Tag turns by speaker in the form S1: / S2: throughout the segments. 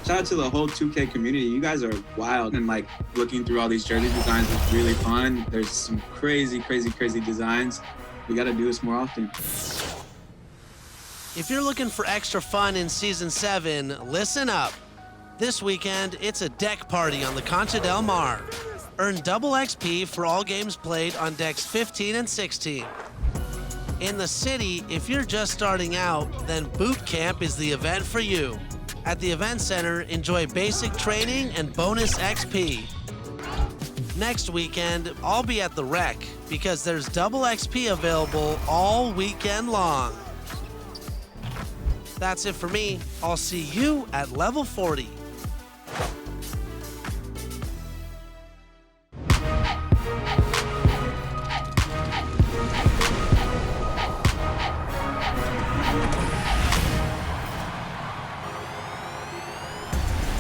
S1: Shout out to the whole 2K community. You guys are wild, and like looking through all these jersey designs is really fun. There's some crazy designs. We gotta do this more often.
S2: If you're looking for extra fun in Season 7, listen up. This weekend, it's a deck party on the Concha del Mar. Earn double XP for all games played on decks 15 and 16. In the city, if you're just starting out, then Boot Camp is the event for you. At the event center, enjoy basic training and bonus XP. Next weekend, I'll be at the Rec because there's double XP available all weekend long. That's it for me. I'll see you at level 40.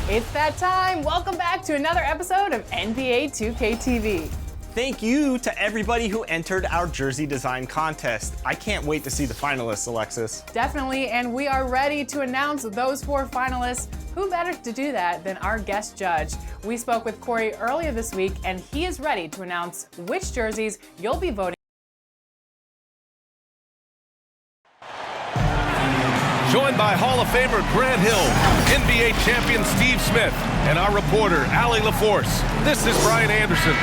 S3: It's that time. Welcome back to another episode of NBA2K22.
S4: Thank you to everybody who entered our jersey design contest. I can't wait to see the finalists, Alexis.
S3: Definitely, and we are ready to announce those 4 finalists. Who better to do that than our guest judge? We spoke with Corey earlier this week, and he is ready to announce which jerseys you'll be voting.
S5: Joined by Hall of Famer Grant Hill, NBA champion Steve Smith, and our reporter, Allie LaForce. This is Brian Anderson.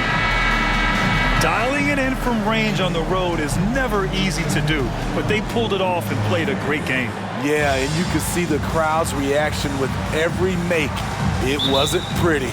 S6: Dialing it in from range on the road is never easy to do, but they pulled it off and played a great game.
S7: Yeah, and you could see the crowd's reaction with every make. It wasn't pretty.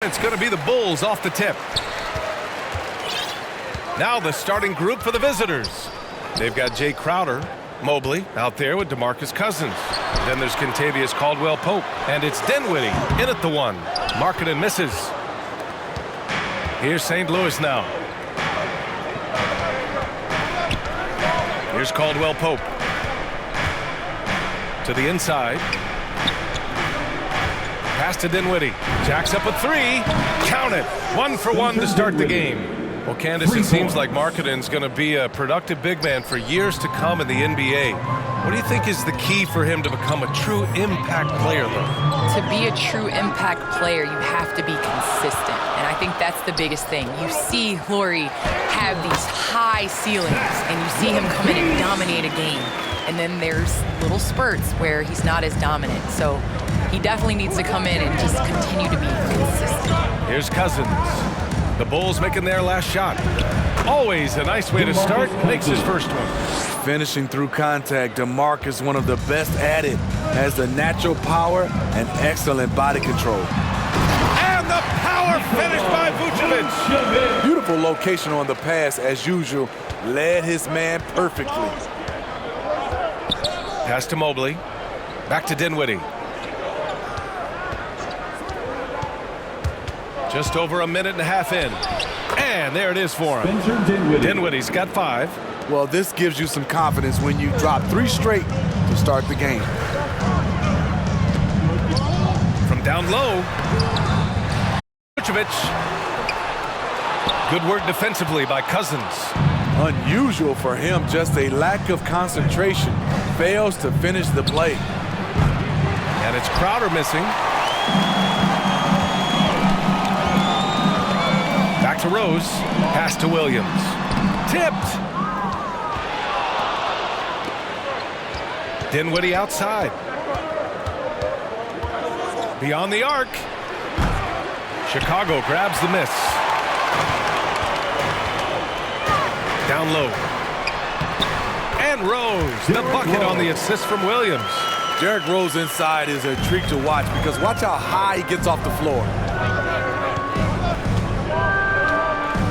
S5: And it's going to be the Bulls off the tip. Now the starting group for the visitors. They've got Jay Crowder, Mobley out there with DeMarcus Cousins. Then there's Kentavious Caldwell-Pope. And it's Dinwiddie in at the 1. Markkanen misses. Here's St. Louis now. Here's Caldwell-Pope. To the inside. Pass to Dinwiddie. Jacks up a 3. Count it. 1 for 1 to start the game. Well, Candace, it seems like Markkanen's going to be a productive big man for years to come in the NBA. What do you think is the key for him to become a true impact player, though?
S8: To be a true impact player, you have to be consistent. And I think that's the biggest thing. You see Lauri have these high ceilings, and you see him come in and dominate a game. And then there's little spurts where he's not as dominant. So he definitely needs to come in and just continue to be consistent.
S5: Here's Cousins. The Bulls making their last shot. Always a nice way to start. Makes his first one.
S7: Finishing through contact, DeMarcus, one of the best at it, has the natural power and excellent body control.
S5: And the power finish by Vucevic.
S7: Beautiful location on the pass, as usual. Led his man perfectly.
S5: Pass to Mobley. Back to Dinwiddie. Just over a minute and a half in. And there it is for him. Dinwiddie's got 5.
S7: Well, this gives you some confidence when you drop 3 straight to start the game.
S5: From down low. Vucevic. Good work defensively by Cousins.
S7: Unusual for him, just a lack of concentration. Fails to finish the play.
S5: And it's Crowder missing. Back to Rose. Pass to Williams. Tipped. Dinwiddie outside. Beyond the arc. Chicago grabs the miss. Down low. And Rose, the bucket on the assist from Williams.
S7: Derrick Rose inside is a treat to watch because watch how high he gets off the floor.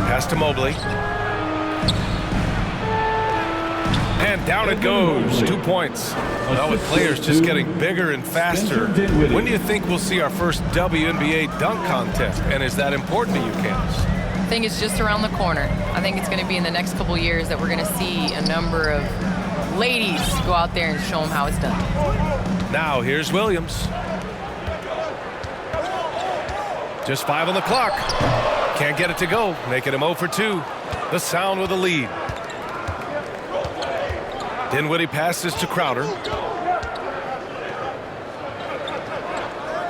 S7: Pass
S5: to Mobley. And down it goes. 2 points. Well, with players just getting bigger and faster, when do you think we'll see our first WNBA dunk contest? And is that important to you, Candace?
S8: I think it's just around the corner. I think it's going to be in the next couple years that we're going to see a number of ladies go out there and show them how it's done.
S5: Now here's Williams. Just 5 on the clock. Can't get it to go, making him 0 for 2. The Sound with the lead. Dinwiddie passes to Crowder.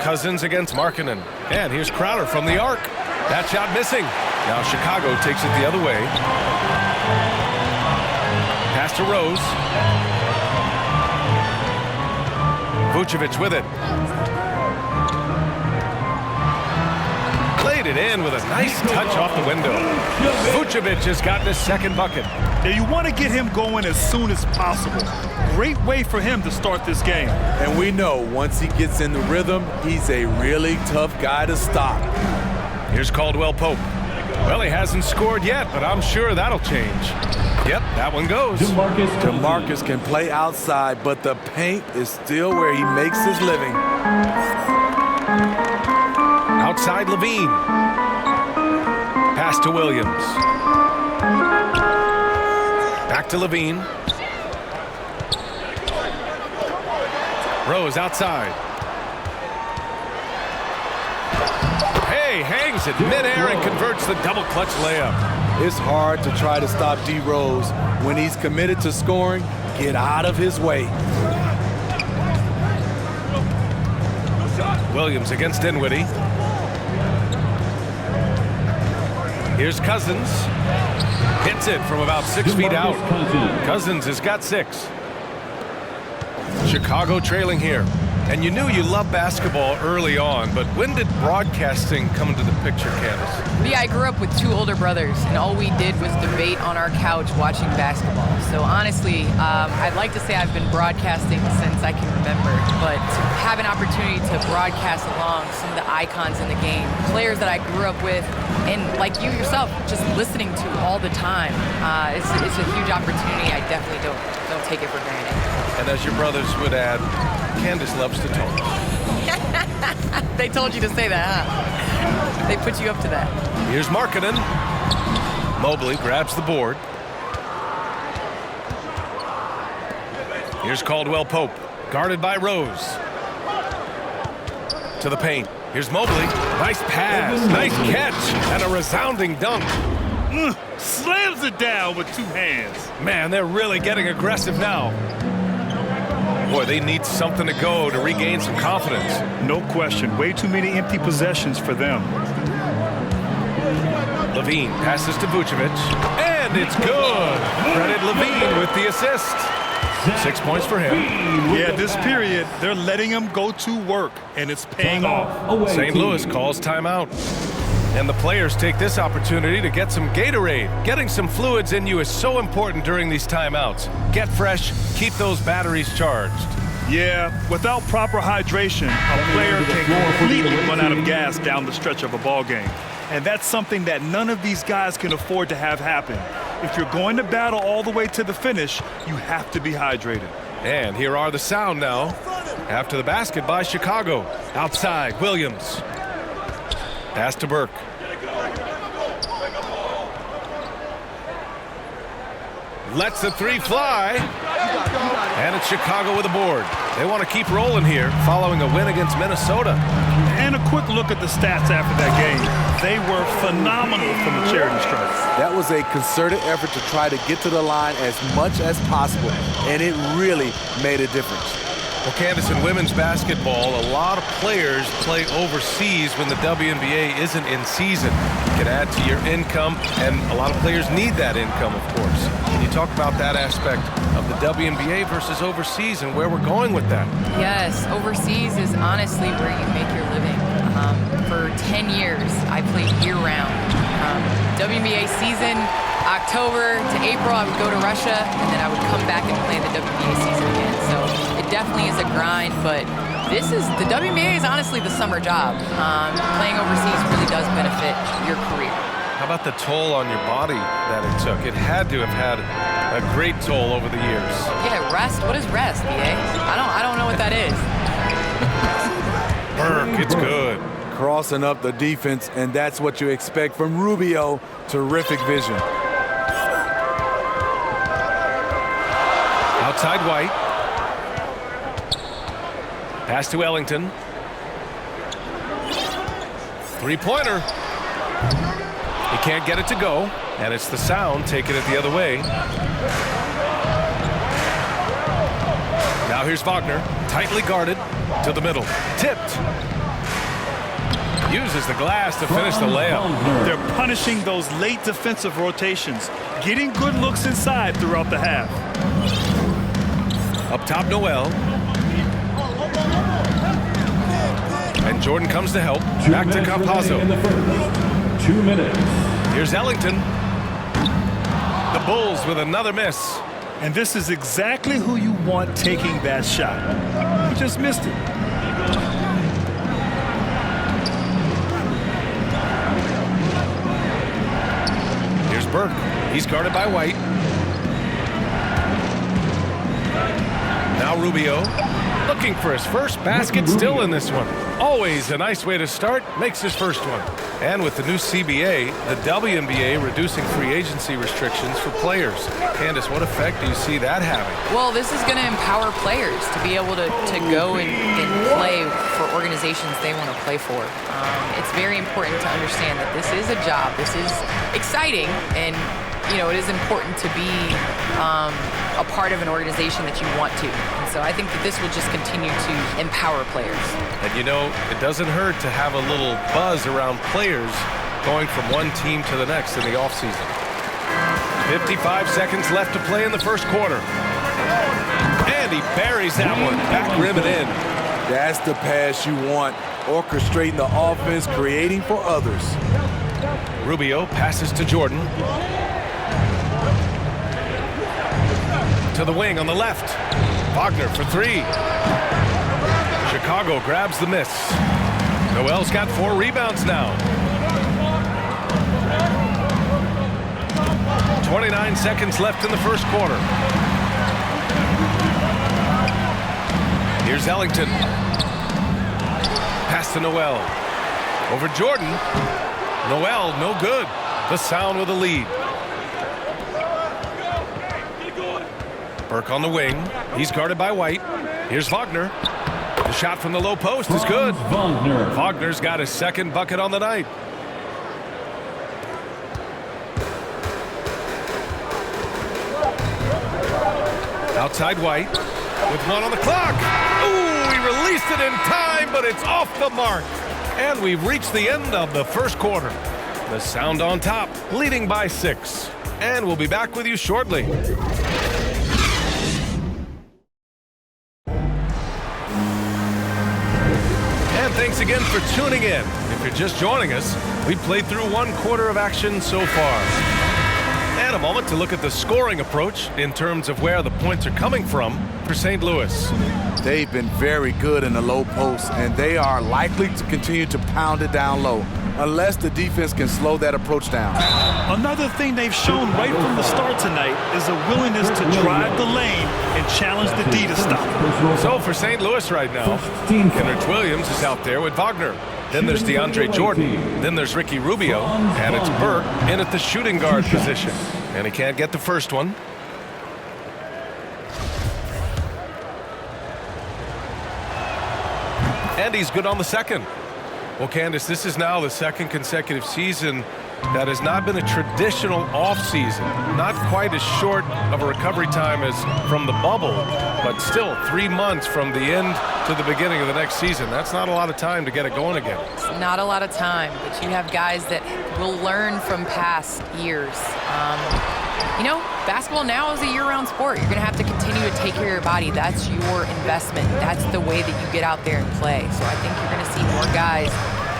S5: Cousins against Markkanen. And here's Crowder from the arc. That shot missing. Now Chicago takes it the other way. Pass to Rose. Vucevic with it. Played it in with a nice touch off the window. Vucevic has gotten his second bucket.
S6: Yeah, you want to get him going as soon as possible. Great way for him to start this game.
S7: And we know once he gets in the rhythm, he's a really tough guy to stop.
S5: Here's Caldwell Pope. Well, he hasn't scored yet, but I'm sure that'll change. Yep, that one goes.
S7: DeMarcus can play outside, but the paint is still where he makes his living.
S5: Outside Levine. Pass to Williams. Back to Levine. Rose outside. Hey, hangs it midair and converts the double clutch layup.
S7: It's hard to try to stop D. Rose. When he's committed to scoring, get out of his way.
S5: Williams against Dinwiddie. Here's Cousins. Hits it from about 6 feet out. Cousins has got 6. Chicago trailing here. And you knew you loved basketball early on, but when did broadcasting come into the picture, Candace?
S8: Yeah, I grew up with 2 older brothers, and all we did was debate on our couch watching basketball. So honestly, I'd like to say I've been broadcasting since I can remember, but to have an opportunity to broadcast along some of the icons in the game, players that I grew up with, and like you yourself, just listening to all the time, it's a huge opportunity. I definitely don't take it for granted.
S5: And as your brothers would add, Candace loves to talk.
S8: They told you to say that, huh? They put you up to that.
S5: Here's Markkanen. Mobley grabs the board. Here's Caldwell Pope, guarded by Rose. To the paint. Here's Mobley. Nice pass, nice catch, and a resounding dunk.
S6: Slams it down with 2 hands.
S5: Man, they're really getting aggressive now. Boy, they need something to go to regain some confidence.
S6: No question. Way too many empty possessions for them.
S5: Levine passes to Vucevic, and it's good. Credit Levine with the assist. 6 points for him.
S6: Yeah, this period, they're letting him go to work, and it's paying off.
S5: St. Louis calls timeout. And the players take this opportunity to get some Gatorade. Getting some fluids in you is so important during these timeouts. Get fresh, keep those batteries charged.
S6: Yeah, without proper hydration, a player can completely run out of gas down the stretch of a ball game. And that's something that none of these guys can afford to have happen. If you're going to battle all the way to the finish, you have to be hydrated.
S5: And here are the Sound now. After the basket by Chicago. Outside, Williams. Pass to Burke. Lets the 3 fly. And it's Chicago with a board. They want to keep rolling here following a win against Minnesota.
S6: And a quick look at the stats after that game. They were phenomenal from the charity stripe.
S7: That was a concerted effort to try to get to the line as much as possible, and it really made a difference.
S5: Well, Candace, in women's basketball, a lot of players play overseas when the WNBA isn't in season. You can add to your income, and a lot of players need that income, of course. Can you talk about that aspect of the WNBA versus overseas and where we're going with that?
S8: Yes, overseas is honestly where you make your living. For 10 years, I played year-round. WNBA season, October to April, I would go to Russia, and then I would come back and play the WNBA season again. So it definitely is a grind, but the WNBA is honestly the summer job. Playing overseas really does benefit your career.
S5: How about the toll on your body that it took? It had to have had a great toll over the years.
S8: Yeah, rest. What is rest, BA? I don't know what that is.
S5: Burke, it's good.
S7: Crossing up the defense, and that's what you expect from Rubio. Terrific vision.
S5: Outside White. Pass to Ellington. Three-pointer. He can't get it to go, and it's the Sound taking it the other way. Now here's Wagner, tightly guarded to the middle. Tipped. Uses the glass to finish the layup.
S6: They're punishing those late defensive rotations, getting good looks inside throughout the half.
S5: Up top, Noel. And Jordan comes to help. Back to Campazzo.
S9: 2 minutes.
S5: Here's Ellington. The Bulls with another miss.
S6: And this is exactly who you want taking that shot. He just missed it.
S5: Here's Burke. He's guarded by White. Now Rubio looking for his first basket, still in this one. Always a nice way to start, makes his first one. And with the new CBA, the WNBA reducing free agency restrictions for players. Candace, what effect do you see that having?
S8: Well, this is going to empower players to be able to go and play for organizations they want to play for. It's very important to understand that this is a job. This is exciting, and it is important to be a part of an organization that you want to. And so I think that this will just continue to empower players.
S5: And it doesn't hurt to have a little buzz around players going from one team to the next in the offseason. 55 seconds left to play in the first quarter. And he buries that one, back rim and in.
S7: That's the pass you want. Orchestrating the offense, creating for others.
S5: Rubio passes to Jordan. To the wing on the left. Wagner for three. Chicago grabs the miss. Noel's got 4 rebounds now. 29 seconds left in the first quarter. Here's Ellington. Pass to Noel. Over Jordan. Noel, no good. The Sound with a lead. Burke on the wing. He's guarded by White. Here's Wagner. The shot from the low post is good. Wagner's got his second bucket on the night. Outside White with 1 on the clock. Ooh, he released it in time, but it's off the mark. And we've reached the end of the first quarter. The Sound on top, leading by 6. And we'll be back with you shortly. Thanks again for tuning in. If you're just joining us, we've played through 1 quarter of action so far. And a moment to look at the scoring approach in terms of where the points are coming from for St. Louis.
S7: They've been very good in the low post, and they are likely to continue to pound it down low unless the defense can slow that approach down.
S6: Another thing they've shown right from the start tonight is a willingness to drive the lane and challenge the D to stop.
S5: So for St. Louis right now, Kenrich Williams is out there with Wagner. Then there's DeAndre Jordan. Then there's Ricky Rubio. And it's Burke in at the shooting guard position. And he can't get the first one. And he's good on the second. Well, Candace, this is now the second consecutive season that has not been a traditional offseason. Not quite as short of a recovery time as from the bubble, but still 3 months from the end to the beginning of the next season. That's not a lot of time to get it going again.
S8: It's not a lot of time, but you have guys that will learn from past years. Basketball now is a year-round sport. You're going to have to continue to take care of your body. That's your investment. That's the way that you get out there and play. So I think you're going to see more guys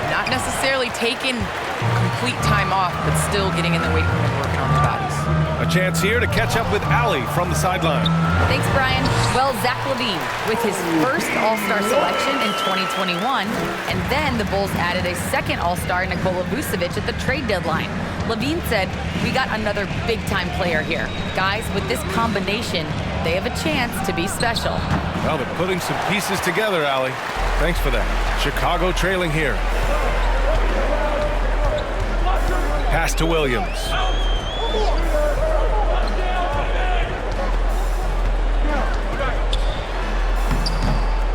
S8: not necessarily taking complete time off, but still getting in the weight room and working on their bodies.
S5: A chance here to catch up with Allie from the sideline.
S8: Thanks, Brian. Well, Zach LaVine with his first All-Star selection in 2021, and then the Bulls added a second All-Star, Nikola Vucevic, at the trade deadline. LaVine said, "We got another big-time player here. Guys, with this combination, they have a chance to be special."
S5: Well, they're putting some pieces together, Allie. Thanks for that. Chicago trailing here. Pass to Williams.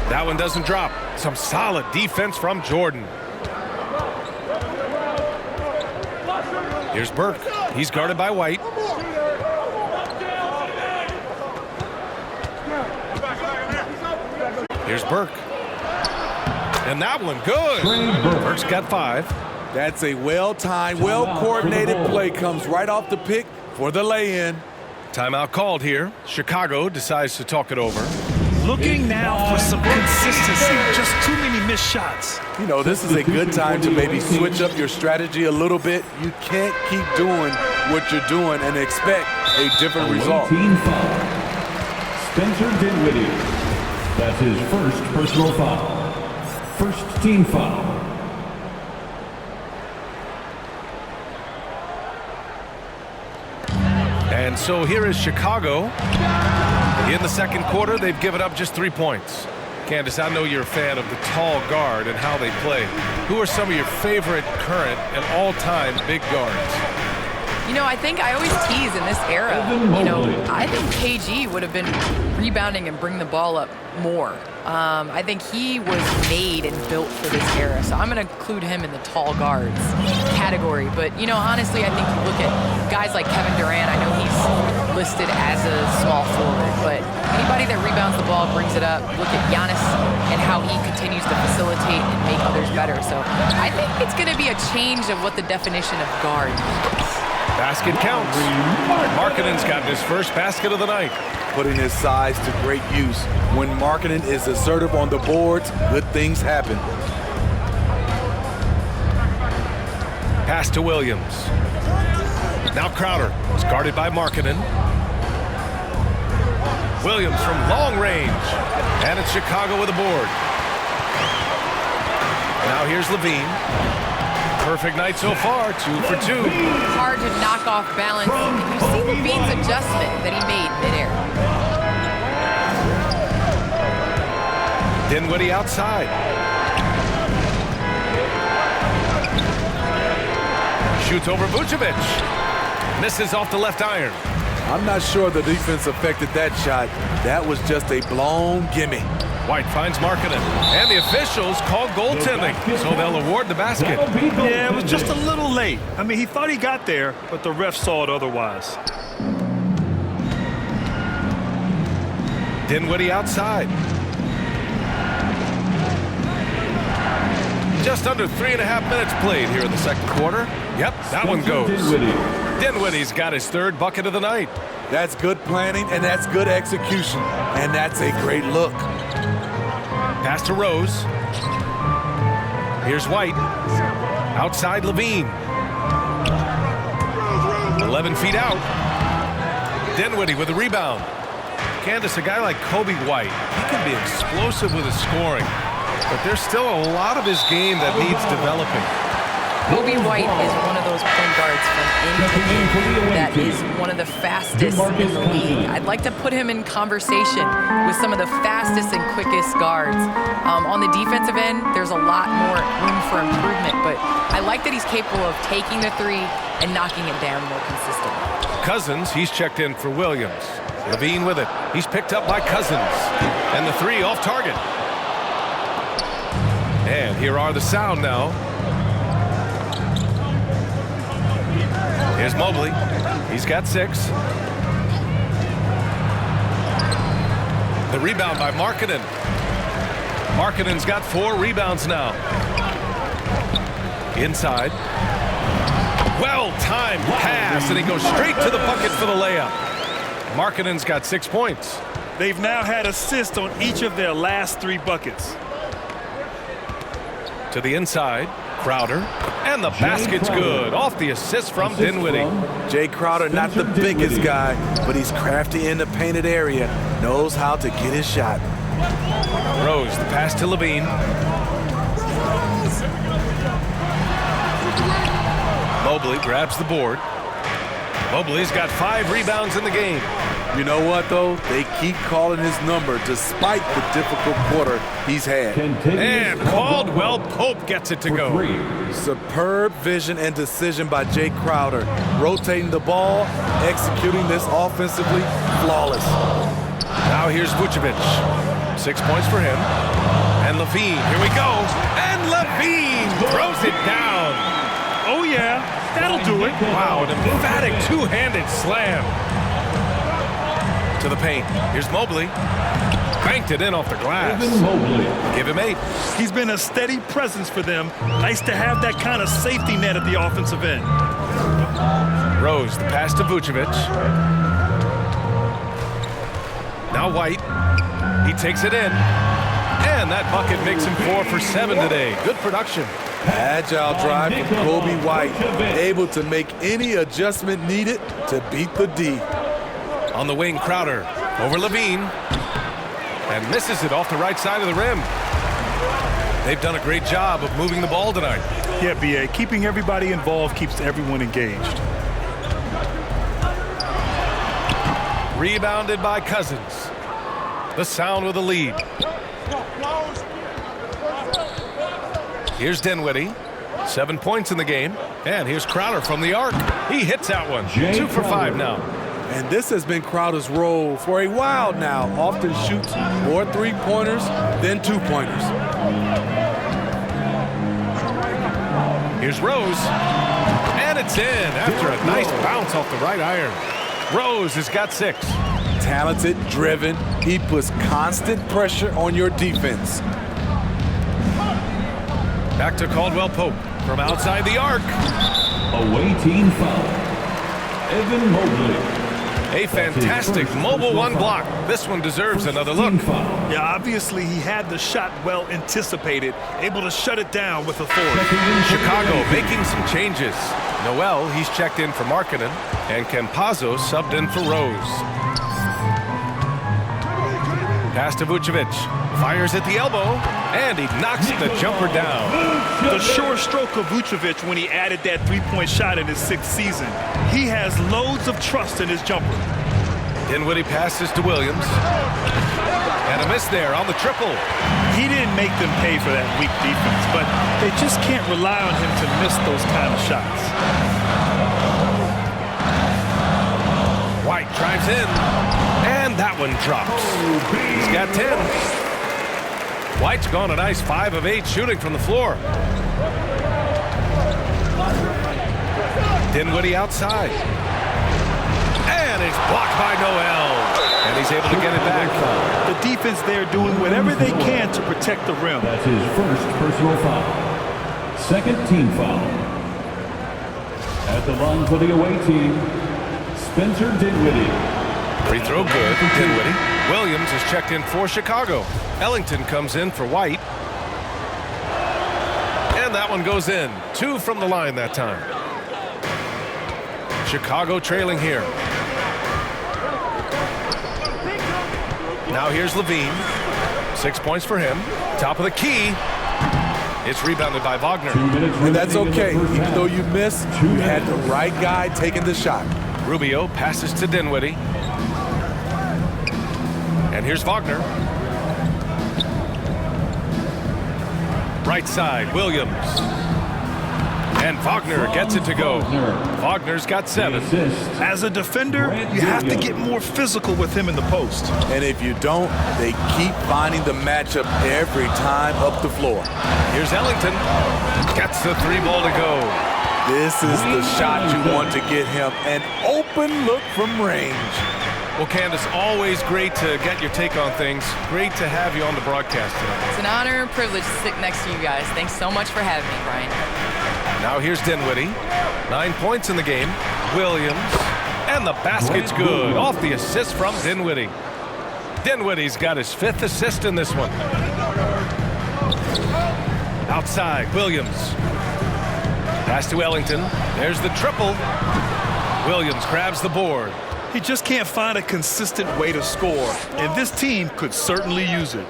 S5: That one doesn't drop. Some solid defense from Jordan. Here's Burke. He's guarded by White. Here's Burke. And that one good. Burke's got 5.
S7: That's a well-timed, well-coordinated play. Comes right off the pick for the lay-in.
S5: Timeout called here. Chicago decides to talk it over.
S6: Looking now for some consistency. Just too many missed shots.
S7: You know, this is a good time to maybe switch up your strategy a little bit. You can't keep doing what you're doing and expect a different result.
S9: Team foul. Spencer Dinwiddie. That's his first personal foul. First team foul.
S5: And so here is Chicago. In the second quarter, they've given up just 3 points. Candace, I know you're a fan of the tall guard and how they play. Who are some of your favorite current and all-time big guards?
S8: You know, I think I always tease in this era. You know, I think KG would have been rebounding and bring the ball up more. I think he was made and built for this era, so I'm going to include him in the tall guards category. But, you know, honestly, I think you look at guys like Kevin Durant. I know he's listed as a small forward, but anybody that rebounds the ball, brings it up. Look at Giannis and how he continues to facilitate and make others better. So I think it's going to be a change of what the definition of guard is.
S5: Basket counts. Markkanen's got his first basket of the night.
S7: Putting his size to great use. When Markkanen is assertive on the boards, good things happen.
S5: Pass to Williams. Now Crowder is guarded by Markkanen. Williams from long range. And it's Chicago with a board. Now here's LaVine. Perfect night so far, 2 for 2.
S8: Hard to knock off balance. And you see LaVine's adjustment that he made midair.
S5: Dinwiddie outside. Shoots over Vucevic. Misses off the left iron.
S7: I'm not sure the defense affected that shot. That was just a blown gimme.
S5: White finds Markkanen, and the officials called goaltending, so they'll award the basket.
S6: Yeah, it was just a little late. I mean, he thought he got there, but the ref saw it otherwise.
S5: Dinwiddie outside. Just under 3.5 minutes played here in the second quarter. Yep, that one goes. Dinwiddie's got his 3rd bucket of the night.
S7: That's good planning, and that's good execution. And that's a great look.
S5: Pass to Rose. Here's White. Outside LaVine. 11 feet out. Dinwiddie with a rebound. Candace, a guy like Kobe White, he can be explosive with his scoring, but there's still a lot of his game that needs developing.
S8: Kobe White is one of those point guards from in that is one of the fastest in the league. I'd like to put him in conversation with some of the fastest and quickest guards. On the defensive end, there's a lot more room for improvement, but I like that he's capable of taking the 3 and knocking it down more consistently.
S5: Cousins, he's checked in for Williams. LaVine with it. He's picked up by Cousins. And the 3 off target. And here are the sound now. Here's Mobley. He's got 6. The rebound by Markkanen. Markkanen's got 4 rebounds now. Inside. Well-timed pass, and he goes straight to the bucket for the layup. Markkanen's got 6 points.
S6: They've now had assists on each of their last 3 buckets.
S5: To the inside, Crowder. And the basket's good off the assist from Dinwiddie.
S7: Jay Crowder, not the biggest guy, but he's crafty in the painted area, knows how to get his shot.
S5: Rose, the pass to Levine. Mobley grabs the board. Mobley's got 5 rebounds in the game.
S7: You know what, though? They keep calling his number despite the difficult quarter he's had.
S5: And Caldwell Pope gets it to go.
S7: Superb vision and decision by Jay Crowder. Rotating the ball, executing this offensively, flawless.
S5: Now here's Vucevic. 6 points for him. And Levine, here we go. And Levine throws it down.
S6: Oh, yeah, that'll do it.
S5: Wow, an emphatic two-handed slam. To the paint. Here's Mobley. Banked it in off the glass. Give him 8.
S6: He's been a steady presence for them. Nice to have that kind of safety net at the offensive end.
S5: Rose, the pass to Vucevic. Now White. He takes it in. And that bucket makes him 4 for 7 today. Good production.
S7: Agile drive from Kobe White. Able to make any adjustment needed to beat the D.
S5: On the wing, Crowder over Levine. And misses it off the right side of the rim. They've done a great job of moving the ball tonight.
S6: Yeah, B.A. Keeping everybody involved keeps everyone engaged.
S5: Rebounded by Cousins. The Sound with the lead. Here's Dinwiddie. 7 points in the game. And here's Crowder from the arc. He hits that one. 2 for 5 now.
S7: And this has been Crowder's role for a while now. Often shoots more 3-pointers than 2-pointers.
S5: Here's Rose. And it's in after a nice bounce off the right iron. Rose has got 6.
S7: Talented, driven. He puts constant pressure on your defense.
S5: Back to Caldwell Pope from outside the arc.
S9: Away team foul. Evan Mobley.
S5: A fantastic mobile 1 block. This one deserves another look.
S6: Yeah, obviously he had the shot well anticipated, able to shut it down with authority.
S5: Chicago making some changes. Noel, he's checked in for Markkanen, and Campazzo subbed in for Rose. Pass to Vucevic. Fires at the elbow, and he knocks the jumper down.
S6: The sure stroke of Vucevic when he added that 3-point shot in his 6th season. He has loads of trust in his jumper.
S5: Dinwiddie passes to Williams. And a miss there on the triple.
S6: He didn't make them pay for that weak defense, but they just can't rely on him to miss those kind of shots.
S5: White drives in, and that one drops. He's got 10. White's gone a nice 5 of 8 shooting from the floor. Dinwiddie outside. And it's blocked by Noel. And he's able to get it back.
S6: The defense there doing whatever they can to protect the rim.
S9: That's his first personal foul. Second team foul. At the line for the away team, Spencer Dinwiddie.
S5: Free throw good. Dinwiddie. Williams is checked in for Chicago. Ellington comes in for White. And that one goes in. 2 from the line that time. Chicago trailing here. Now here's Levine. 6 points for him. Top of the key. It's rebounded by Wagner.
S7: And that's okay. Even though you missed, you had the right guy taking the shot.
S5: Rubio passes to Dinwiddie. And here's Wagner. Right side, Williams. And Wagner gets it to go. Wagner's got 7.
S6: As a defender, you have to get more physical with him in the post.
S7: And if you don't, they keep finding the matchup every time up the floor.
S5: Here's Ellington. Gets the 3-ball to go.
S7: This is the shot you want to get him. An open look from range.
S5: Well, Candace, always great to get your take on things. Great to have you on the broadcast tonight.
S8: It's an honor and privilege to sit next to you guys. Thanks so much for having me, Brian.
S5: Now here's Dinwiddie. 9 points in the game. Williams. And the basket's good. Off the assist from Dinwiddie. Dinwiddie's got his 5th assist in this one. Outside, Williams. Pass to Ellington. There's the triple. Williams grabs the board.
S6: He just can't find a consistent way to score, and this team could certainly use it.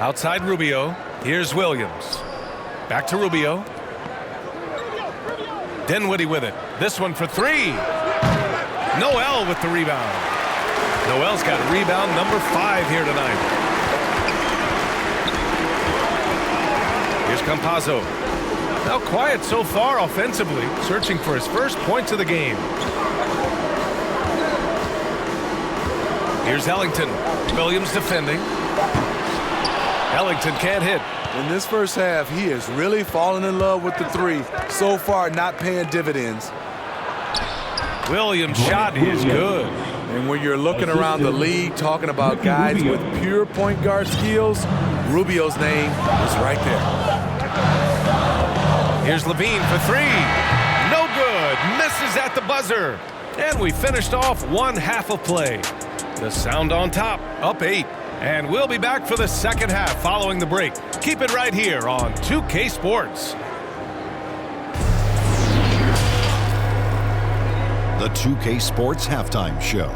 S5: Outside Rubio. Here's Williams. Back to Rubio. Dinwiddie with it. This one for three. Noel with the rebound. Noel's got rebound number 5 here tonight. Here's Campazzo. Now quiet so far offensively, searching for his first points of the game. Here's Ellington. Williams defending. Ellington can't hit.
S7: In this first half, he is really falling in love with the three. So far, not paying dividends.
S5: Williams' shot is good.
S7: And when you're looking around the league talking about guys with pure point guard skills, Rubio's name is right there.
S5: Here's Levine for three. No good. Misses at the buzzer. And we finished off one half of play. The Sound on top, up 8. And we'll be back for the second half following the break. Keep it right here on 2K Sports.
S10: The 2K Sports Halftime Show.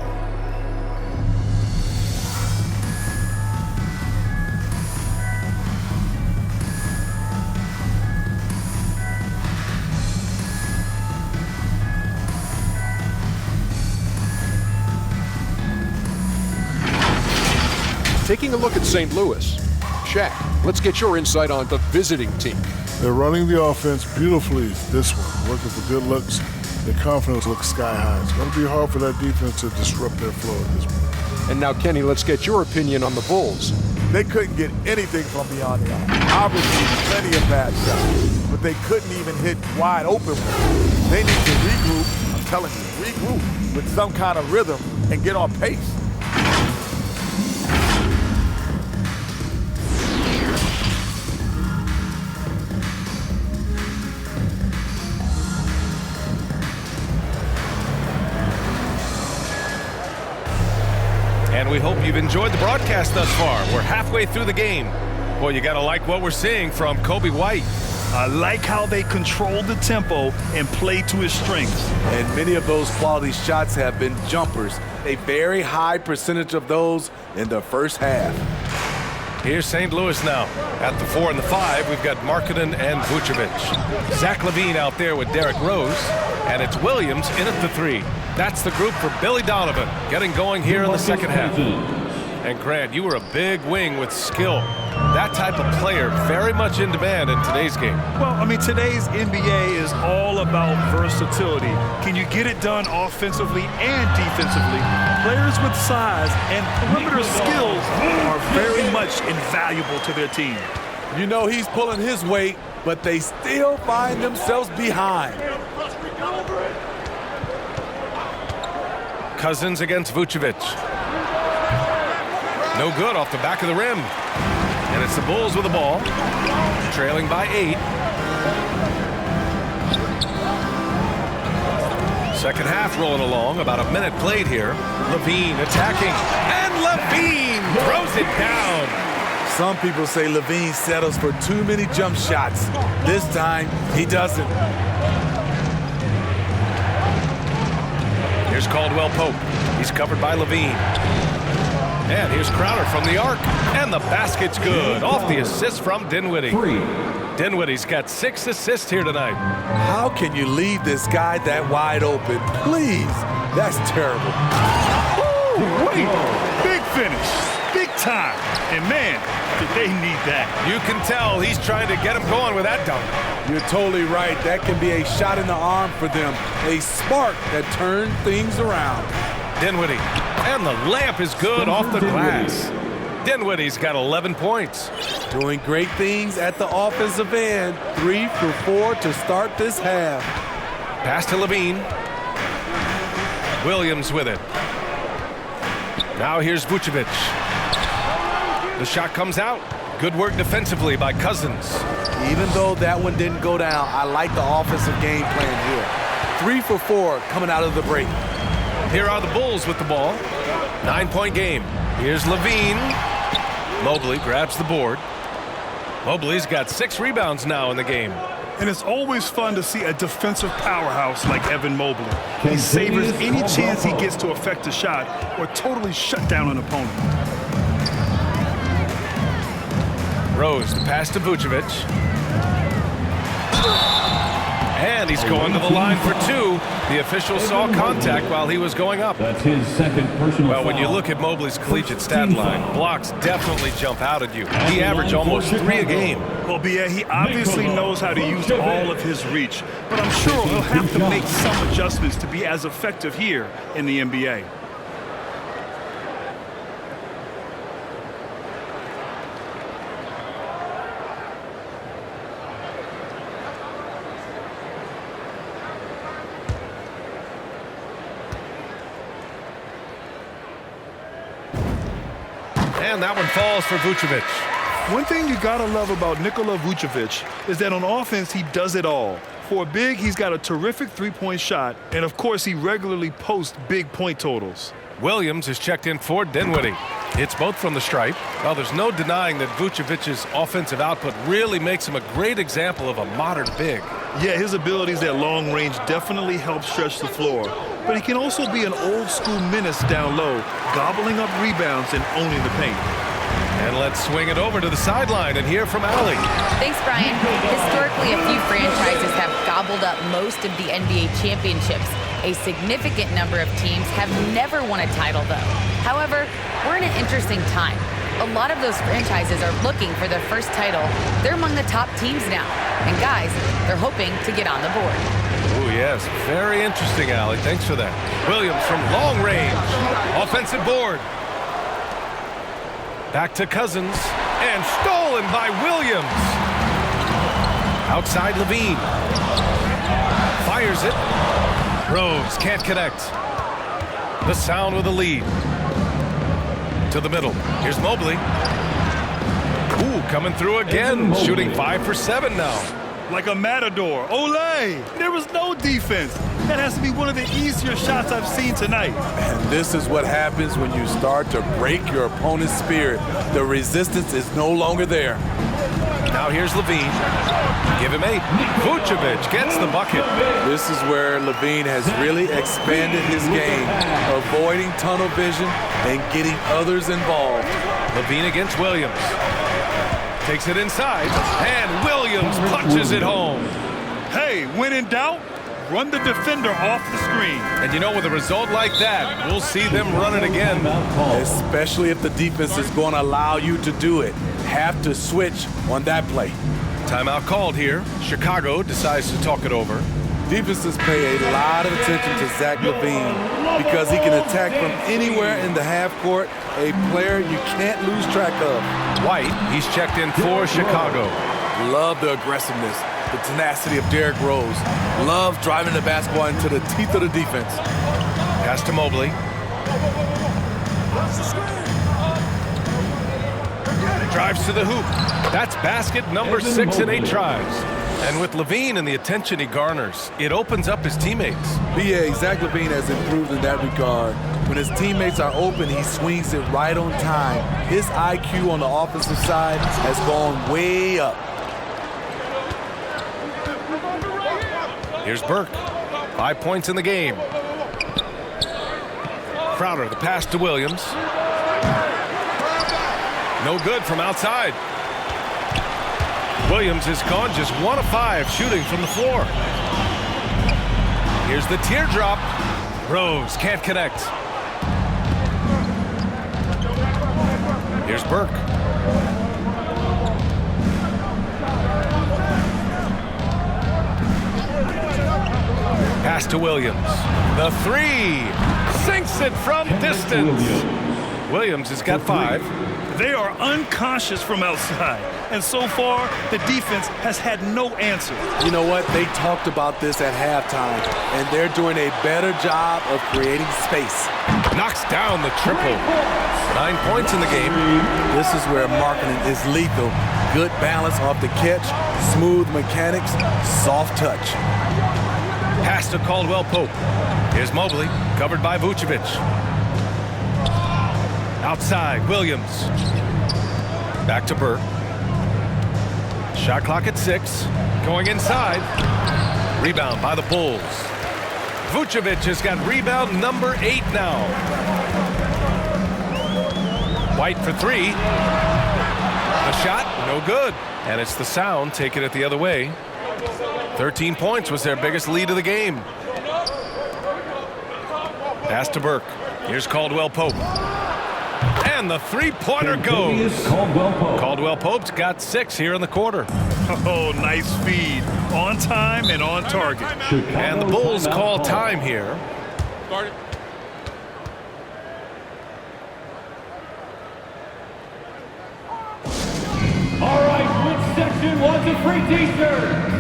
S11: Taking a look at St. Louis. Shaq, let's get your insight on the visiting team.
S12: They're running the offense beautifully this one, working for good looks. Their confidence looks sky high. It's going to be hard for that defense to disrupt their flow at this point.
S11: And now, Kenny, let's get your opinion on the Bulls.
S13: They couldn't get anything from beyond the arc. Obviously, plenty of bad shots, but they couldn't even hit wide open ones. They need to regroup, I'm telling you, regroup with some kind of rhythm and get on pace.
S5: And we hope you've enjoyed the broadcast thus far. We're halfway through the game. Boy, you got to like what we're seeing from Kobe White.
S6: I like how they control the tempo and play to his strengths.
S7: And many of those quality shots have been jumpers. A very high percentage of those in the first half.
S5: Here's St. Louis now. At the 4 and the 5, we've got Markkanen and Vucevic. Zach LaVine out there with Derrick Rose. And it's Williams in at the 3. That's the group for Billy Donovan getting going here in the second half. And Grant, you were a big wing with skill. That type of player very much in demand in today's game.
S6: Well, I mean, today's NBA is all about versatility. Can you get it done offensively and defensively? Players with size and perimeter skills are very much invaluable to their team.
S7: You know he's pulling his weight, but they still find themselves behind.
S5: Cousins against Vucevic. No good off the back of the rim. And it's the Bulls with the ball, trailing by 8. Second half rolling along, about a minute played here. LaVine attacking, and LaVine throws it down.
S7: Some people say LaVine settles for too many jump shots. This time, he doesn't.
S5: Here's Caldwell Pope. He's covered by LaVine. And here's Crowder from the arc. And the basket's good. Off the assist from Dinwiddie. Dinwiddie's got 6 assists here tonight.
S7: How can you leave this guy that wide open? Please. That's terrible.
S6: Ooh, wait. Big finish. Big time. And man, did they need that.
S5: You can tell he's trying to get him going with that dunk.
S7: You're totally right. That can be a shot in the arm for them. A spark that turns things around.
S5: Dinwiddie. And the layup is good off the glass. Dinwiddie's got 11 points.
S7: Doing great things at the offensive end. 3 for 4 to start this half.
S5: Pass to LaVine. Williams with it. Now here's Vucevic. The shot comes out. Good work defensively by Cousins.
S7: Even though that one didn't go down, I like the offensive game plan here. 3 for 4 coming out of the break.
S5: Here are the Bulls with the ball. 9-point game. Here's LaVine. Mobley grabs the board. Mobley's got 6 rebounds now in the game.
S6: And it's always fun to see a defensive powerhouse like Evan Mobley. He savors any chance he gets to affect a shot or totally shut down an opponent.
S5: Rose, the pass to Vucevic. And he's going to the line for 2. The official saw contact while he was going up.
S9: That's his second personal
S5: Well, when you
S9: foul.
S5: look at Mobley's collegiate stat line, blocks definitely jump out at you. He averaged almost 3 a game.
S6: Well, B.A., he obviously knows how to use all of his reach, but I'm sure he'll have to make some adjustments to be as effective here in the NBA.
S5: And that one falls for Vucevic.
S6: One thing you gotta love about Nikola Vucevic is that on offense, he does it all. For a big, he's got a terrific three-point shot, and of course, he regularly posts big point totals.
S5: Williams is checked in for Dinwiddie. It's both from the stripe. Well, there's no denying that Vucevic's offensive output really makes him a great example of a modern big.
S6: Yeah, his abilities at long range definitely help stretch the floor, but he can also be an old-school menace down low, gobbling up rebounds and owning the paint.
S5: And let's swing it over to the sideline and hear from Allie.
S8: Thanks, Brian. Historically, a few franchises have gobbled up most of the NBA championships. A significant number of teams have never won a title, though. However, we're in an interesting time. A lot of those franchises are looking for their first title. They're among the top teams now. And guys, they're hoping to get on the board.
S5: Oh, yes. Very interesting, Allie. Thanks for that. Williams from long range. Offensive board. Back to Cousins. And stolen by Williams. Outside Levine. Fires it. Rose can't connect. The Sound with the lead. To the middle. Here's Mobley. Ooh, coming through again. Shooting 5 for 7 now.
S6: Like a matador. Olay! There was no defense. That has to be one of the easier shots I've seen tonight.
S7: And this is what happens when you start to break your opponent's spirit. The resistance is no longer there.
S5: Now here's Levine. Give him 8. Vucevic gets the bucket.
S7: This is where Levine has really expanded his game, avoiding tunnel vision and getting others involved.
S5: Levine against Williams. Takes it inside, and Williams punches it home.
S6: Hey, when in doubt, run the defender off the screen.
S5: And you know, with a result like that, we'll see them run it again.
S7: Especially if the defense is going to allow you to do it. Have to switch on that play.
S5: Timeout called here. Chicago decides to talk it over.
S7: Defenses pay a lot of attention to Zach LaVine because he can attack from anywhere in the half court, a player you can't lose track of.
S5: White, he's checked in for Chicago.
S7: Love the aggressiveness, the tenacity of Derrick Rose. Love driving the basketball into the teeth of the defense.
S5: Pass to Mobley. Drives to the hoop. That's basket number 6 in 8 tries. And with Levine and the attention he garners, it opens up his teammates.
S7: B.A. Zach LaVine has improved in that regard. When his teammates are open, he swings it right on time. His IQ on the offensive side has gone way up.
S5: Here's Burke. 5 points in the game. Crowder, the pass to Williams. No good from outside. Williams is gone just 1 of 5 shooting from the floor. Here's the teardrop. Rose can't connect. Here's Burke. Pass to Williams. The 3. Sinks it from distance. Williams has got 5.
S6: They are unconscious from outside, and so far, the defense has had no answer.
S7: You know what? They talked about this at halftime, and they're doing a better job of creating space.
S5: Knocks down the triple. 9 points in the game.
S7: This is where marketing is lethal. Good balance off the catch, smooth mechanics, soft touch.
S5: Pass to Caldwell Pope. Here's Mobley, covered by Vucevic. Outside, Williams. Back to Burke. Shot clock at 6. Going inside. Rebound by the Bulls. Vucevic has got rebound number 8 now. White for 3. The shot, no good. And it's the Sound taking it the other way. 13 points was their biggest lead of the game. Pass to Burke. Here's Caldwell Pope. And the three-pointer goes. Caldwell Pope's got 6 here in the quarter.
S6: Oh, nice feed. On time and on target.
S5: And the Bulls call time here.
S9: All right, which section wants a free t-shirt?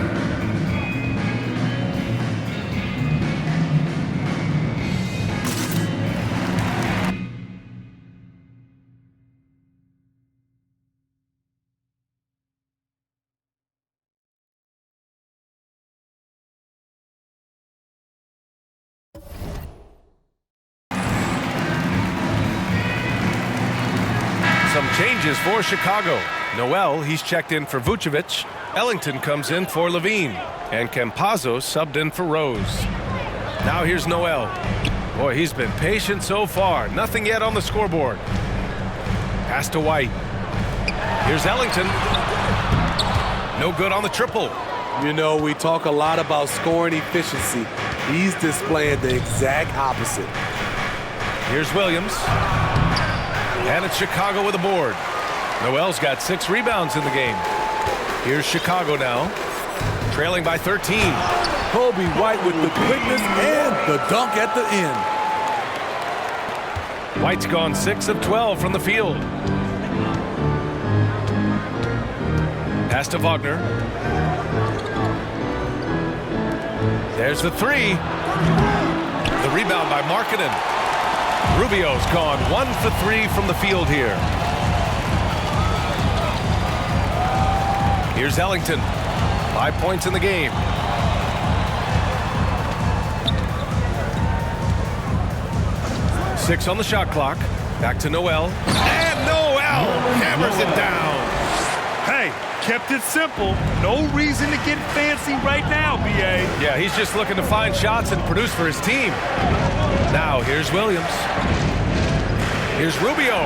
S5: Some changes for Chicago. Noel, he's checked in for Vucevic. Ellington comes in for Levine. And Campazzo subbed in for Rose. Now here's Noel. Boy, he's been patient so far. Nothing yet on the scoreboard. Pass to White. Here's Ellington. No good on the triple.
S7: You know, we talk a lot about scoring efficiency. He's displaying the exact opposite.
S5: Here's Williams. And it's Chicago with a board. Noel's got 6 rebounds in the game. Here's Chicago now, trailing by 13.
S7: Kobe White with the quickness and the dunk at the end.
S5: White's gone 6 of 12 from the field. Pass to Wagner. There's the 3. The rebound by Markkanen. Rubio's gone 1 for 3 from the field here. Here's Ellington. 5 points in the game. Six on the shot clock. Back to Noel. And Noel hammers it down.
S6: Hey, kept it simple. No reason to get fancy right now, B.A.
S5: Yeah, he's just looking to find shots and produce for his team. Now, here's Williams. Here's Rubio.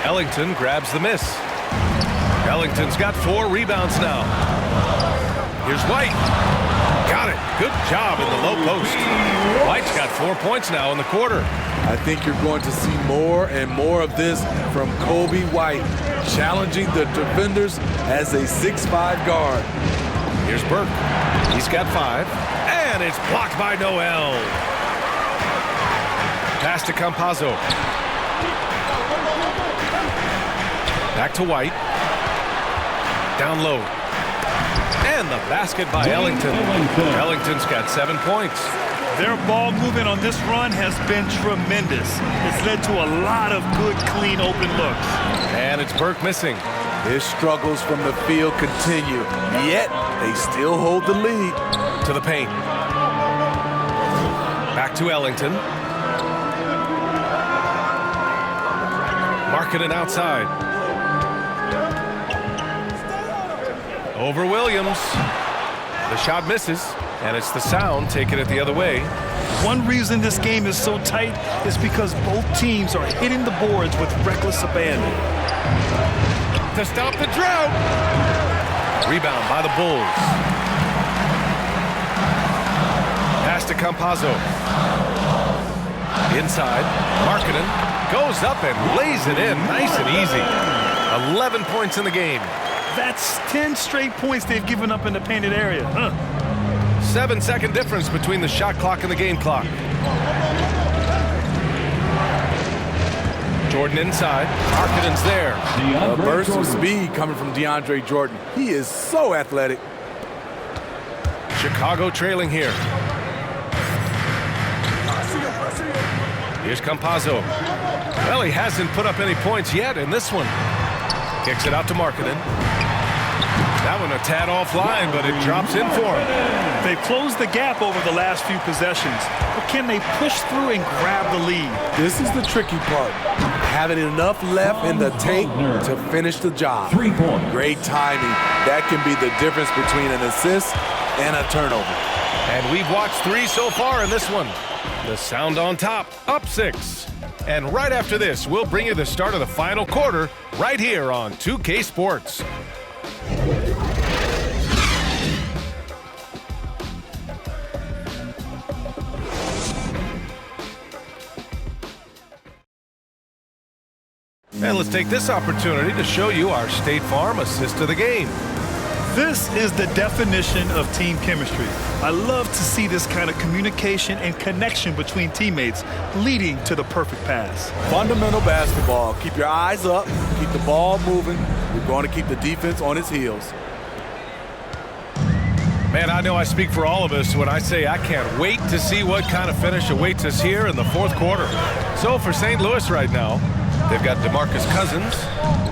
S5: Ellington grabs the miss. Ellington's got 4 rebounds now. Here's White. Got it. Good job in the low post. White's got 4 points now in the quarter.
S7: I think you're going to see more and more of this from Kobe White, challenging the defenders as a 6'5" guard.
S5: Here's Burke. He's got 5. And it's blocked by Noel. Pass to Campazzo. Back to White. Down low. And the basket by Ellington. Ellington's got 7 points.
S6: Their ball movement on this run has been tremendous. It's led to a lot of good, clean, open looks.
S5: And it's Burke missing.
S7: His struggles from the field continue, yet they still hold the lead.
S5: To the paint. Back to Ellington. Markkanen outside. Over Williams. The shot misses, and it's the Sound taking it the other way.
S6: One reason this game is so tight is because both teams are hitting the boards with reckless abandon.
S5: To stop the drought. Rebound by the Bulls. Pass to Campazzo. Inside. Markkanen goes up and lays it in nice and easy. 11 points in the game.
S6: That's 10 straight points they've given up in the painted area.
S5: 7-second difference between the shot clock and the game clock. Jordan inside. Markkanen's there.
S7: A burst of speed coming from DeAndre Jordan. He is so athletic.
S5: Chicago trailing here. Here's Campazzo. Well, he hasn't put up any points yet in this one. Kicks it out to Markkanen. That one a tad offline, but it drops in for him.
S6: They've closed the gap over the last few possessions, but can they push through and grab the lead?
S7: This is the tricky part. having enough left in the tank to finish the job.
S9: 3 points.
S7: Great timing. That can be the difference between an assist and a turnover.
S5: And we've watched 3 so far in this one. The Sound on top, up 6. And right after this, we'll bring you the start of the final quarter right here on 2K Sports. And let's take this opportunity to show you our State Farm assist of the game.
S6: This is the definition of team chemistry. I love to see this kind of communication and connection between teammates leading to the perfect pass.
S7: Fundamental basketball. Keep your eyes up, keep the ball moving. We're going to keep the defense on its heels.
S5: Man, I know I speak for all of us when I say I can't wait to see what kind of finish awaits us here in the fourth quarter. So for St. Louis right now, they've got DeMarcus Cousins.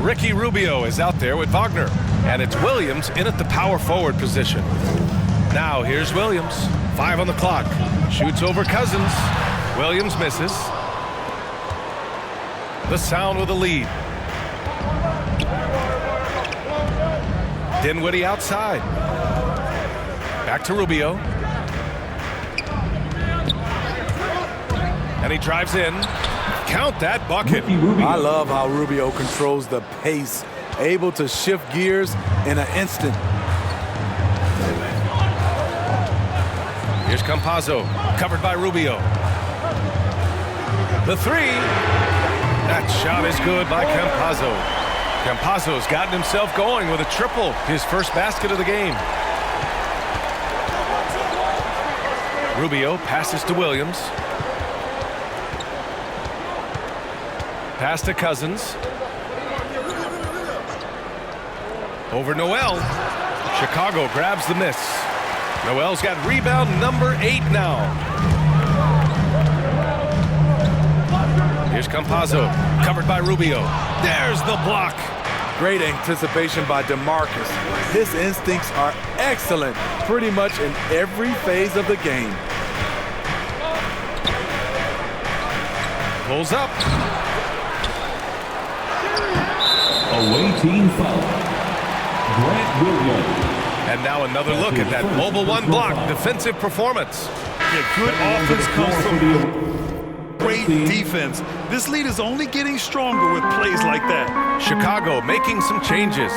S5: Ricky Rubio is out there with Wagner. And it's Williams in at the power forward position. Now here's Williams. 5 on the clock. Shoots over Cousins. Williams misses. The Sound with a lead. Dinwiddie outside. Back to Rubio. And he drives in. Count that bucket.
S7: I love how Rubio controls the pace, able to shift gears in an instant.
S5: Here's Campazzo, covered by Rubio. The 3. That shot is good by Campazzo. Campazzo's gotten himself going with a triple, his first basket of the game. Rubio passes to Williams. Pass to Cousins. Over Noel. Chicago grabs the miss. Noel's got rebound number 8 now. Here's Campazzo, covered by Rubio. There's the block.
S7: Great anticipation by DeMarcus. His instincts are excellent pretty much in every phase of the game.
S5: Pulls up.
S9: Away team foul. Grant Williams.
S5: And now another look at that mobile 1 block defensive performance.
S6: Yeah, good offense comes from great defense. This lead is only getting stronger with plays like that.
S5: Chicago making some changes.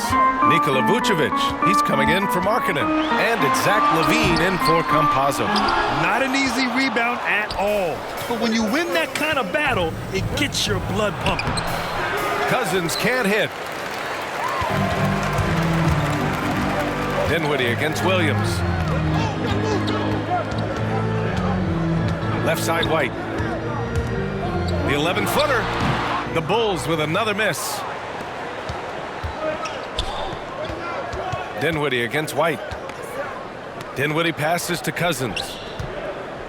S5: Nikola Vucevic, he's coming in for Markkanen. And it's Zach LaVine in for Campazzo.
S6: Not an easy rebound at all. But when you win that kind of battle, it gets your blood pumping.
S5: Cousins can't hit. Dinwiddie against Williams. Left side White. The 11-footer. The Bulls with another miss. Dinwiddie against White. Dinwiddie passes to Cousins.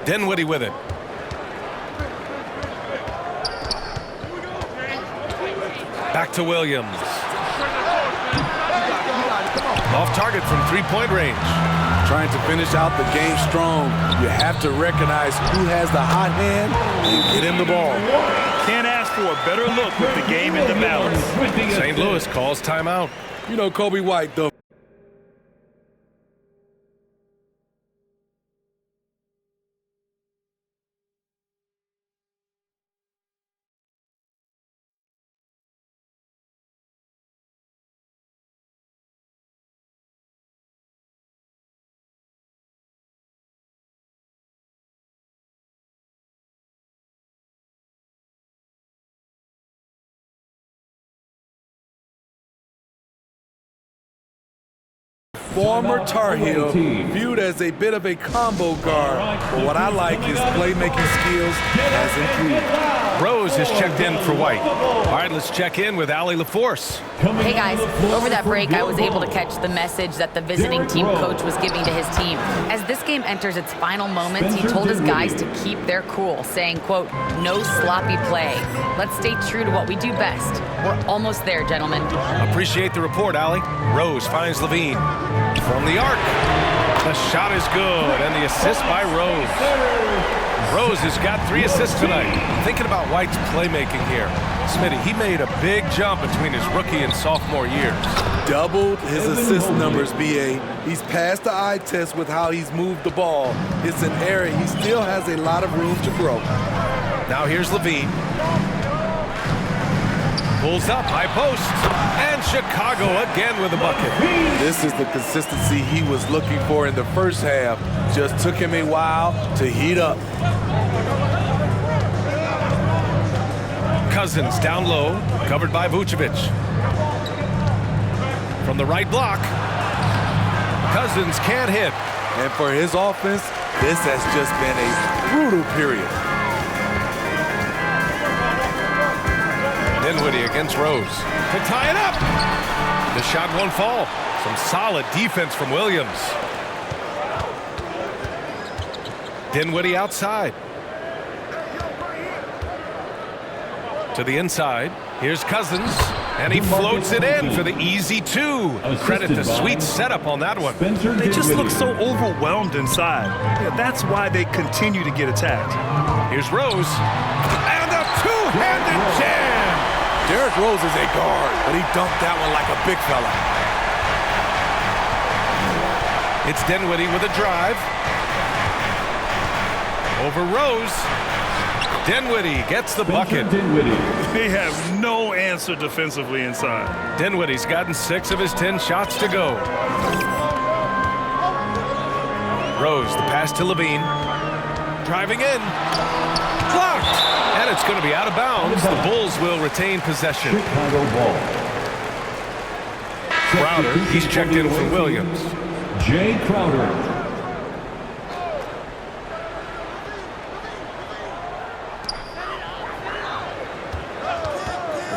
S5: Dinwiddie with it. Back to Williams. Off target from 3-point range.
S7: Trying to finish out the game strong, you have to recognize who has the hot hand and get him the ball.
S6: Can't ask for a better look with the game in the balance.
S5: St. Louis calls timeout.
S7: You know Kobe White, though. Former Tar Heel, viewed as a bit of a combo guard, but what I like is playmaking skills has improved.
S5: Rose is checked in for White. All right, let's check in with Allie LaForce.
S8: Hey guys, over that break I was able to catch the message that the visiting team coach was giving to his team. As this game enters its final moments, he told his guys to keep their cool, saying, quote, "No sloppy play. Let's stay true to what we do best. We're almost there, gentlemen."
S5: Appreciate the report, Allie. Rose finds LaVine. From the arc. The shot is good, and the assist by Rose. Rose has got 3 assists tonight. Thinking about White's playmaking here. Smitty, he made a big jump between his rookie and sophomore years.
S7: Doubled his assist numbers, BA. He's passed the eye test with how he's moved the ball. It's an area he still has a lot of room to grow.
S5: Now here's Levine. Pulls up, high post, and Chicago again with a bucket.
S7: This is the consistency he was looking for in the first half. Just took him a while to heat up.
S5: Cousins down low, covered by Vucevic. From the right block, Cousins can't hit.
S7: And for his offense, this has just been a brutal period.
S5: Dinwiddie against Rose to tie it up. The shot won't fall. Some solid defense from Williams. Dinwiddie outside. To the inside. Here's Cousins, and he floats it in for the easy two. Credit the sweet setup on that one.
S6: They just look so overwhelmed inside. Yeah, that's why they continue to get attacked.
S5: Here's Rose, and a two-handed jam.
S7: Derrick Rose is a guard, but he dunked that one like a big fella.
S5: It's Dinwiddie with a drive. Over Rose. Dinwiddie gets the bucket.
S6: They have no answer defensively inside.
S5: Dinwiddie's gotten 6 of his 10 shots to go. Rose, the pass to Levine. Driving in. Blocked. And it's going to be out of bounds. The Bulls will retain possession. Crowder, he's checked in for Williams.
S9: Jay Crowder.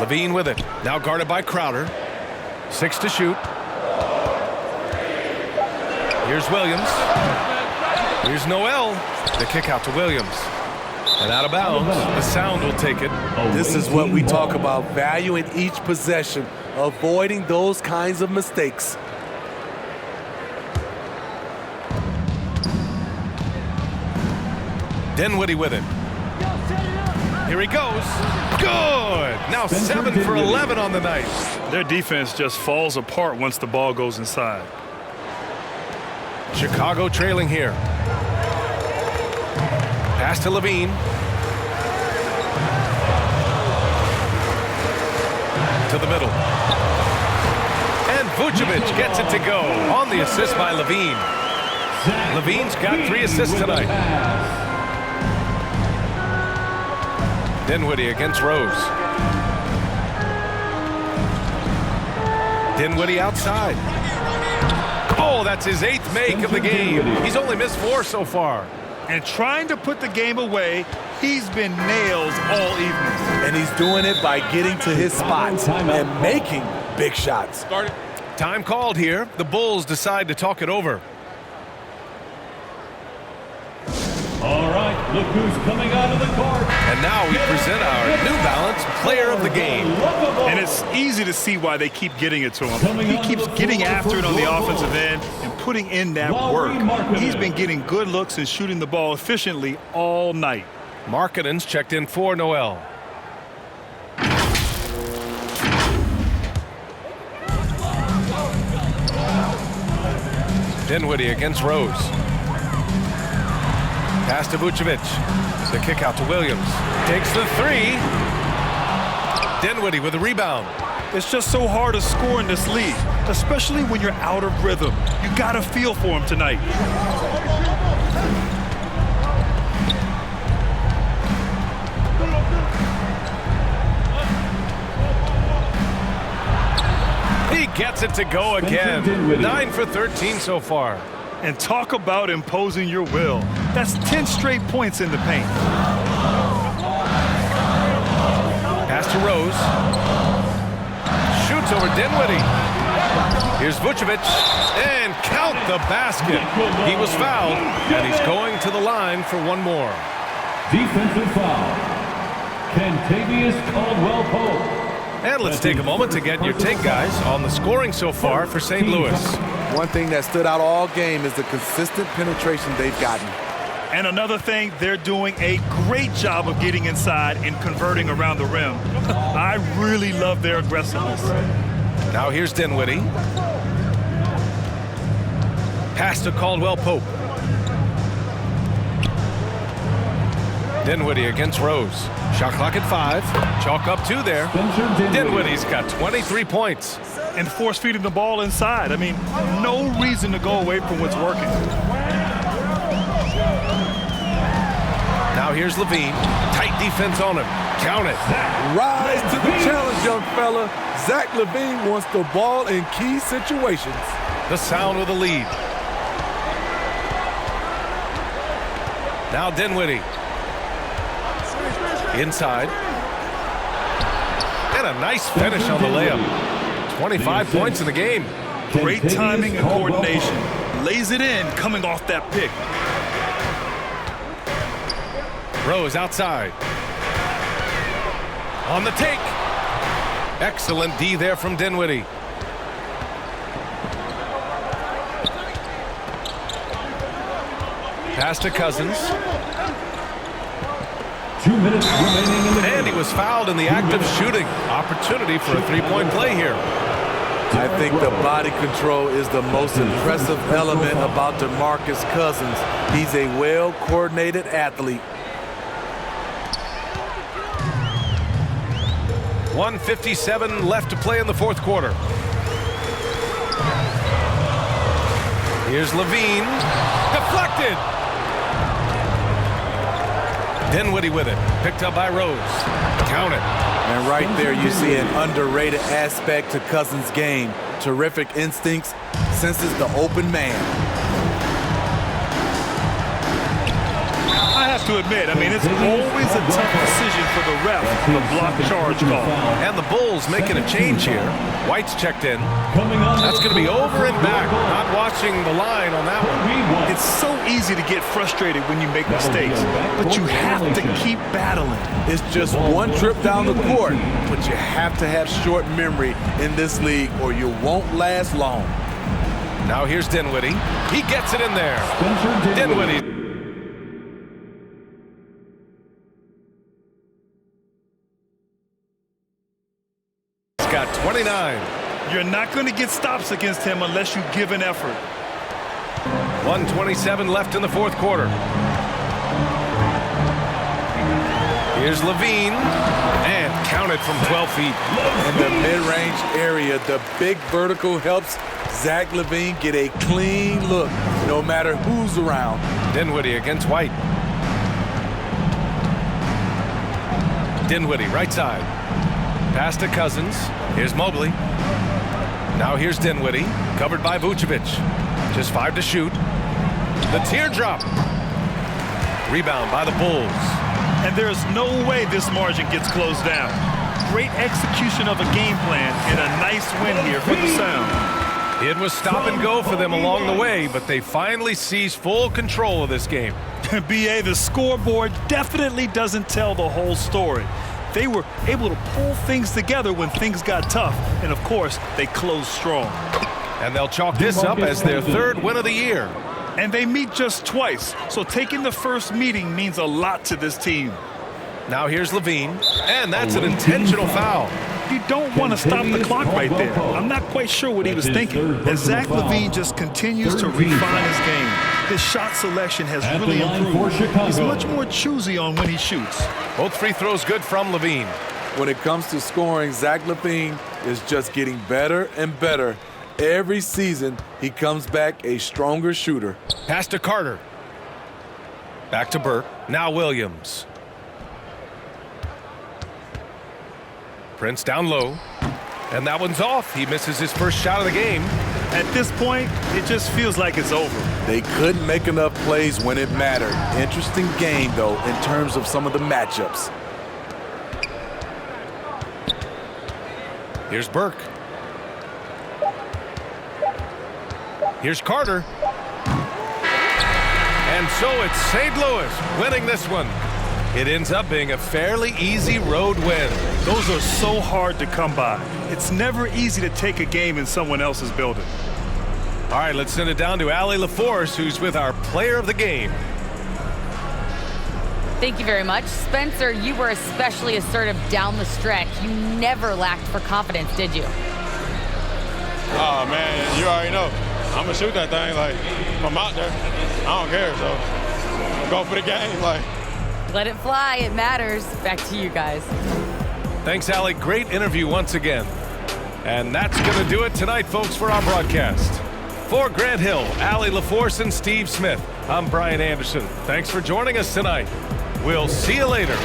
S5: Levine with it. Now guarded by Crowder. 6 to shoot. Here's Williams. Here's Noel. The kick out to Williams. And out of bounds. The Sound will take it.
S7: This is what we talk about, valuing each possession, avoiding those kinds of mistakes.
S5: Dinwiddie with it. Here he goes. Good. Now 7 for 11 on the night.
S6: Their defense just falls apart once the ball goes inside.
S5: Chicago trailing here. Pass to Levine. To the middle. And Vucevic gets it to go on the assist by Levine. Levine's got 3 assists tonight. Dinwiddie against Rose. Dinwiddie outside. Oh, that's his 8th make of the game. He's only missed 4 so far.
S6: And trying to put the game away, he's been nails all evening.
S7: And he's doing it by getting to his spots and making big shots.
S5: Time called here. The Bulls decide to talk it over.
S9: All right, look who's coming out of the court.
S5: And now we present our New Balance Player of the Game.
S6: And it's easy to see why they keep getting it to him. He keeps getting after it on the offensive end and putting in that work. He's been getting good looks and shooting the ball efficiently all night.
S5: Markkanen's checked in for Noel. Dinwiddie against Rose. Pass to Vucevic. The kick out to Williams. Takes the 3. Dinwiddie with the rebound.
S6: It's just so hard to score in this league, especially when you're out of rhythm. You got to feel for him tonight.
S5: He gets it to go again. 9 for 13 so far.
S6: And talk about imposing your will. That's 10 straight points in the paint.
S5: Pass to Rose. Shoots over Dinwiddie. Here's Vucevic. And count the basket. He was fouled, and he's going to the line for one more.
S9: Defensive foul. Kentavious Caldwell-Pope.
S5: And let's take a moment to get your take, guys, on the scoring so far for St. Louis.
S7: One thing that stood out all game is the consistent penetration they've gotten.
S6: And another thing, they're doing a great job of getting inside and converting around the rim. I really love their aggressiveness.
S5: Now here's Dinwiddie. Pass to Caldwell Pope. Dinwiddie against Rose. Shot clock at 5. Chalk up 2 there. Dinwiddie's got 23 points.
S6: And force feeding the ball inside. I mean, no reason to go away from what's working.
S5: Now here's Levine. Tight defense on him. Count it.
S7: Rise to the challenge, young fella. Zach LaVine wants the ball in key situations.
S5: The Sound with the lead. Now Dinwiddie. Inside. And a nice finish on the layup. 25 points in the game.
S6: Great timing and coordination. Lays it in coming off that pick.
S5: Rose outside. On the take. Excellent D there from Dinwiddie. Pass to Cousins.
S9: 2 minutes remaining in the game.
S5: And he was fouled in the act of shooting. Opportunity for a three-point play here.
S7: I think the body control is the most impressive element about DeMarcus Cousins. He's a well-coordinated athlete.
S5: 1:57 left to play in the fourth quarter. Here's Levine. Deflected. Dinwiddie with it. Picked up by Rose. Count it.
S7: And right there you see an underrated aspect to Cousins' game. Terrific instincts, senses the open man.
S6: I have to admit, I mean, it's always a tough decision for the ref, the block charge call.
S5: And the Bulls making a change here. White's checked in. That's going to be over and back. Not watching the line on that one.
S6: It's so easy to get frustrated when you make mistakes, but you have to keep battling.
S7: It's just one trip down the court, but you have to have short memory in this league or you won't last long.
S5: Now here's Dinwiddie. He gets it in there. Dinwiddie. Got 29.
S6: You're not going to get stops against him unless you give an effort.
S5: 1:27 left in the fourth quarter. Here's Levine. And count it from 12 feet.
S7: In the mid-range area, the big vertical helps Zach LaVine get a clean look no matter who's around.
S5: Dinwiddie against White. Dinwiddie, right side. Pass to Cousins. Here's Mobley. Now here's Dinwiddie, covered by Vucevic. Just 5 to shoot. The teardrop. Rebound by the Bulls.
S6: And there's no way this margin gets closed down. Great execution of a game plan and a nice win here for the Sound.
S5: It was stop and go for them along the way, but they finally seized full control of this game.
S6: BA, the scoreboard definitely doesn't tell the whole story. They were able to pull things together when things got tough, and of course, they closed strong.
S5: And they'll chalk this up as their third win of the year.
S6: And they meet just twice, so taking the first meeting means a lot to this team.
S5: Now here's Levine, and that's an intentional foul.
S6: You don't want to stop the clock right there. I'm not quite sure what he was thinking. As Zach LaVine just continues to refine his game. His shot selection has really improved. He's much more choosy on when he shoots.
S5: Both free throws good from Levine.
S7: When it comes to scoring, Zach LaVine is just getting better and better. Every season, he comes back a stronger shooter.
S5: Pass to Carter. Back to Burke. Now Williams. Prince down low. And that one's off. He misses his first shot of the game.
S6: At this point, it just feels like it's over.
S7: They couldn't make enough plays when it mattered. Interesting game, though, in terms of some of the matchups.
S5: Here's Burke. Here's Carter. And so it's St. Louis winning this one. It ends up being a fairly easy road win.
S6: Those are so hard to come by. It's never easy to take a game in someone else's building.
S5: All right, let's send it down to Allie LaForce, who's with our player of the game.
S14: Thank you very much. Spencer, you were especially assertive down the stretch. You never lacked for confidence, did you?
S15: Oh, man, you already know. I'm going to shoot that thing. Like, if I'm out there, I don't care. So, go for the game. Like,
S14: let it fly. It matters. Back to you guys.
S5: Thanks, Allie. Great interview once again. And that's going to do it tonight, folks, for our broadcast. For Grant Hill, Allie LaForce, and Steve Smith, I'm Brian Anderson. Thanks for joining us tonight. We'll see you later.